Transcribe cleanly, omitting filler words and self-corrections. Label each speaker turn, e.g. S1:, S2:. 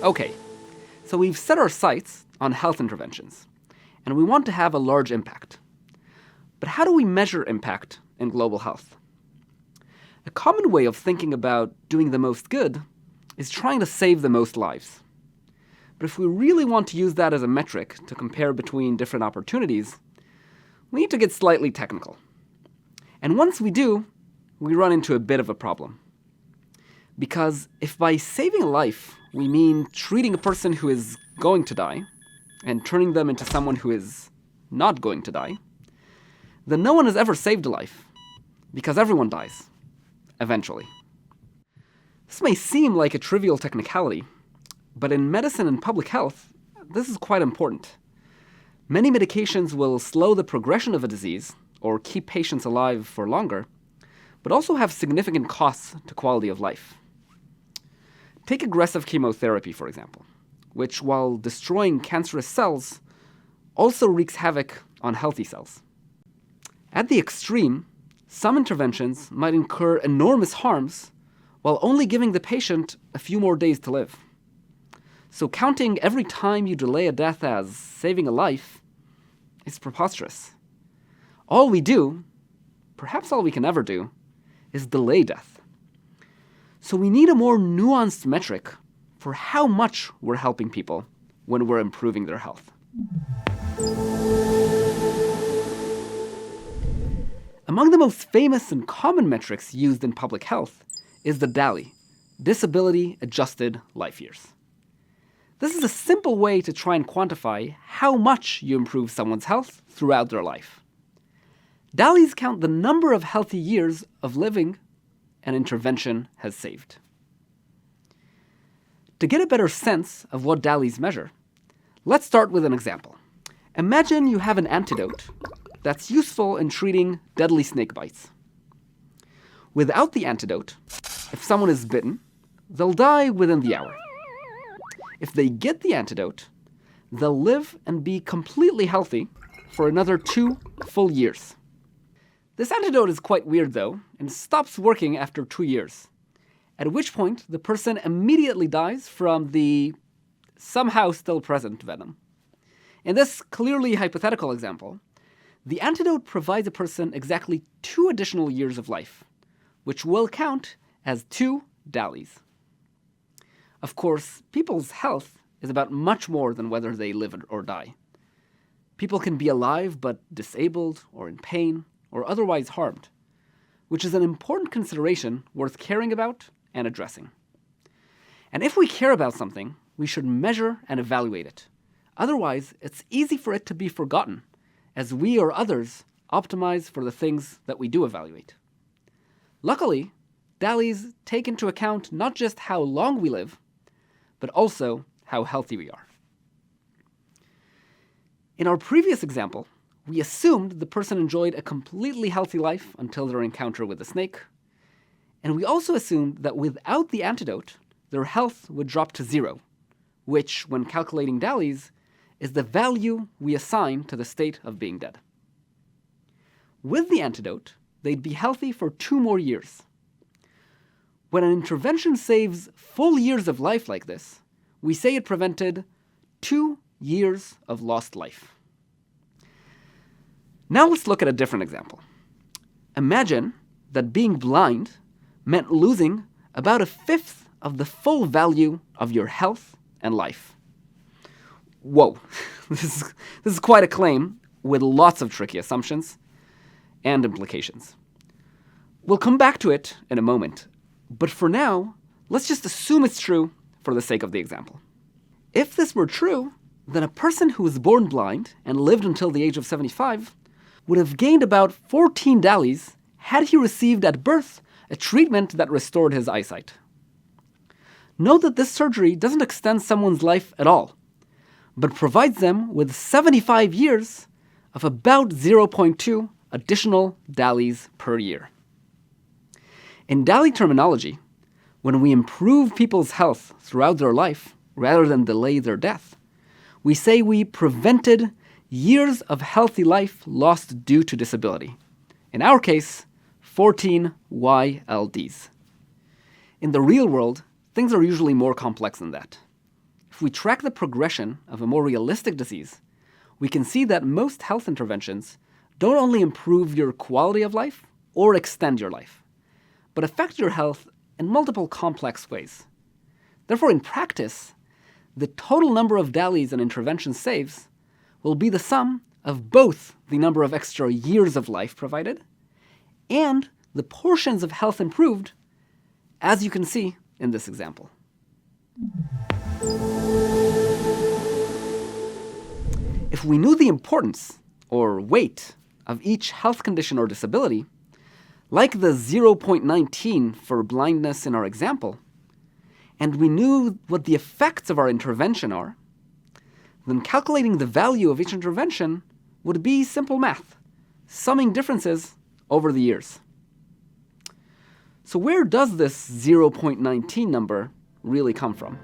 S1: Okay, so we've set our sights on health interventions, and we want to have a large impact. But how do we measure impact in global health? A common way of thinking about doing the most good is trying to save the most lives. But if we really want to use that as a metric to compare between different opportunities, we need to get slightly technical. And once we do, we run into a bit of a problem. Because if by saving a life, we mean treating a person who is going to die and turning them into someone who is not going to die, then no one has ever saved a life, because everyone dies, eventually. This may seem like a trivial technicality, but in medicine and public health, this is quite important. Many medications will slow the progression of a disease or keep patients alive for longer, but also have significant costs to quality of life. Take aggressive chemotherapy, for example, which, while destroying cancerous cells, also wreaks havoc on healthy cells. At the extreme, some interventions might incur enormous harms while only giving the patient a few more days to live. So counting every time you delay a death as saving a life is preposterous. All we do, perhaps all we can ever do, is delay death. So we need a more nuanced metric for how much we're helping people when we're improving their health. Among the most famous and common metrics used in public health is the DALY, Disability Adjusted Life Years. This is a simple way to try and quantify how much you improve someone's health throughout their life. DALYs count the number of healthy years of living an intervention has saved. To get a better sense of what DALYs measure, let's start with an example. Imagine you have an antidote that's useful in treating deadly snake bites. Without the antidote, if someone is bitten, they'll die within the hour. If they get the antidote, they'll live and be completely healthy for another 2 full years. This antidote is quite weird, though, and stops working after 2 years, at which point the person immediately dies from the somehow still present venom. In this clearly hypothetical example, the antidote provides a person exactly 2 additional years of life, which will count as 2 DALYs. Of course, people's health is about much more than whether they live or die. People can be alive but disabled or in pain or otherwise harmed, which is an important consideration worth caring about and addressing. And if we care about something, we should measure and evaluate it. Otherwise, it's easy for it to be forgotten, as we or others optimize for the things that we do evaluate. Luckily, DALYs take into account not just how long we live, but also how healthy we are. In our previous example, we assumed the person enjoyed a completely healthy life until their encounter with the snake, and we also assumed that without the antidote, their health would drop to 0, which, when calculating DALYs, is the value we assign to the state of being dead. With the antidote, they'd be healthy for 2 more years. When an intervention saves full years of life like this, we say it prevented 2 years of lost life. Now let's look at a different example. Imagine that being blind meant losing about 1/5 of the full value of your health and life. Whoa, this is quite a claim with lots of tricky assumptions and implications. We'll come back to it in a moment, but for now, let's just assume it's true for the sake of the example. If this were true, then a person who was born blind and lived until the age of 75 would have gained about 14 DALYs had he received at birth a treatment that restored his eyesight. Note that this surgery doesn't extend someone's life at all, but provides them with 75 years of about 0.2 additional DALYs per year. In DALY terminology, when we improve people's health throughout their life rather than delay their death, we say we prevented years of healthy life lost due to disability. In our case, 14 YLDs. In the real world, things are usually more complex than that. If we track the progression of a more realistic disease, we can see that most health interventions don't only improve your quality of life or extend your life, but affect your health in multiple complex ways. Therefore, in practice, the total number of DALYs an intervention saves will be the sum of both the number of extra years of life provided and the portions of health improved, as you can see in this example. If we knew the importance or weight of each health condition or disability, like the 0.19 for blindness in our example, and we knew what the effects of our intervention are, then calculating the value of each intervention would be simple math, summing differences over the years. So where does this 0.19 number really come from?